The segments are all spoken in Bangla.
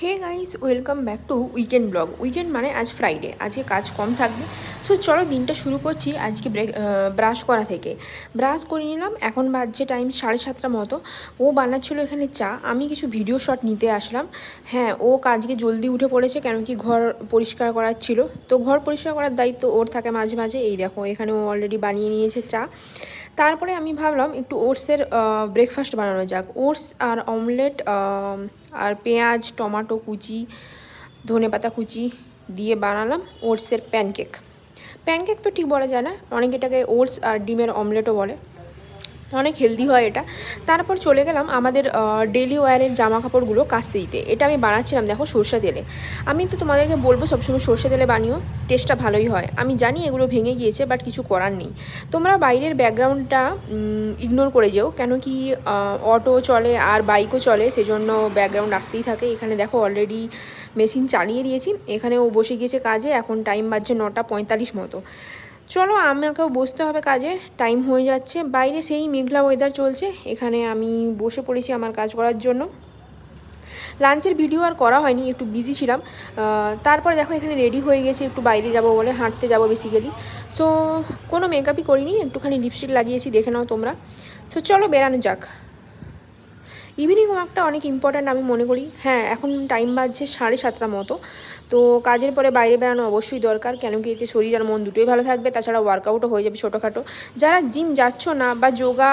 Hey guys, welcome back to weekend blog. Weekend মানে আজ ফ্রাইডে, আজকে কাজ কম থাকবে। সো চলো দিনটা শুরু করছি আজকে ব্রাশ করা থেকে। ব্রাশ করে নিলাম, এখন বাজছে টাইম 7:30 মতো। ও বানাচ্ছিলো এখানে চা, আমি কিছু ভিডিও শট নিতে আসলাম। হ্যাঁ, ও কাজকে জলদি উঠে পড়েছে, কেন কি ঘর পরিষ্কার করার ছিল। তো ঘর পরিষ্কার করার দায়িত্ব ওর থাকে মাঝে মাঝে। এই দেখো, এখানে ও অলরেডি বানিয়ে নিয়েছে চা। তারপরে আমি ভাবলাম একটু ওটসের ব্রেকফাস্ট বানানো যাক। ওটস আর অমলেট আর পেঁয়াজ, টমেটো কুচি, ধনেপাতা কুচি দিয়ে বানালাম ওটসের প্যানকেক। প্যানকেক তো ঠিক বলা যায় না, অনেকে এটাকে ওটস আর ডিমের অমলেটও বলে। অনেক হেলদি হয় এটা। তারপর চলে গেলাম আমাদের ডেলি ওয়্যারের জামা কাপড়গুলো কাচতে দিতে। এটা আমি বানাচ্ছিলাম দেখো সর্ষে তেলে। আমি তো তোমাদেরকে বলবো সবসময় সর্ষে তেলে বানিও, টেস্টটা ভালোই হয়। আমি জানি এগুলো ভেঙে গিয়েছে, বাট কিছু করার নেই। তোমরা বাইরের ব্যাকগ্রাউন্ডটা ইগনোর করে যেও, কেন কি অটো চলে আর বাইকও চলে, সেজন্য ব্যাকগ্রাউন্ড আসতেই থাকে। এখানে দেখো অলরেডি মেশিন চালিয়ে দিয়েছি, এখানেও বসে গিয়েছে কাজে। এখন টাইম বাজছে 9:45 মতো। চলো আমাকেও বসতে হবে কাজে, টাইম হয়ে যাচ্ছে। বাইরে সেই মেঘলা ওয়েদার চলছে, এখানে আমি বসে পড়েছি আমার কাজ করার জন্য। লাঞ্চের ভিডিও আর করা হয়নি, একটু বিজি ছিলাম। তারপরে দেখো এখানে রেডি হয়ে গেছে, একটু বাইরে যাব বলে, হাঁটতে যাব বেসিক্যালি। সো কোনো মেকআপই করিনি, একটুখানি লিপস্টিক লাগিয়েছি, দেখে নাও তোমরা। সো চলো বেরানো যাক। ইভিনিং ওয়াকটা অনেক ইম্পর্ট্যান্ট আমি মনে করি। হ্যাঁ, এখন টাইম বাজছে 7:30 মতো। তো কাজের পরে বাইরে বেরানো অবশ্যই দরকার, কেন কি এতে শরীর আর মন দুটোই ভালো থাকবে। তাছাড়া ওয়ার্কআউটও হয়ে যাবে ছোটোখাটো। যারা জিম যাচ্ছ না বা যোগা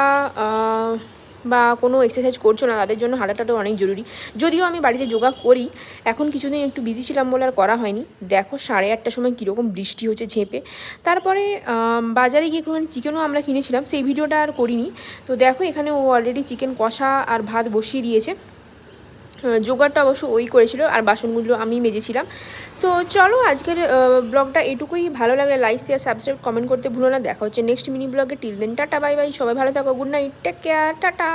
বা কোনো এক্সারসাইজ করছো না, তাদের জন্য হাঁটাটাও অনেক জরুরি। যদিও আমি বাড়িতে যোগা করি, এখন কিছুদিন একটু বিজি ছিলাম বলে আর করা হয়নি। দেখো 8:30টার সময় কীরকম বৃষ্টি হচ্ছে ঝেঁপে। তারপরে বাজারে গিয়ে একটুখানি চিকেনও আমরা কিনেছিলাম, সেই ভিডিওটা আর করিনি। তো দেখো এখানে ও অলরেডি চিকেন কষা আর ভাত বসিয়ে দিয়েছে। জোগাড়টা অবশ্য ওই করেছিল, আর বাসনগুলো আমি মেজেছিলাম। সো চলো আজকের ব্লগটা এটুকুই। ভালো লাগলে লাইক, শেয়ার, সাবস্ক্রাইব, কমেন্ট করতে ভুলো না। দেখা হচ্ছে নেক্সট মিনি ব্লগে। Till then tata, bye bye. সবাই ভালো থাকো, good night, take care, tata.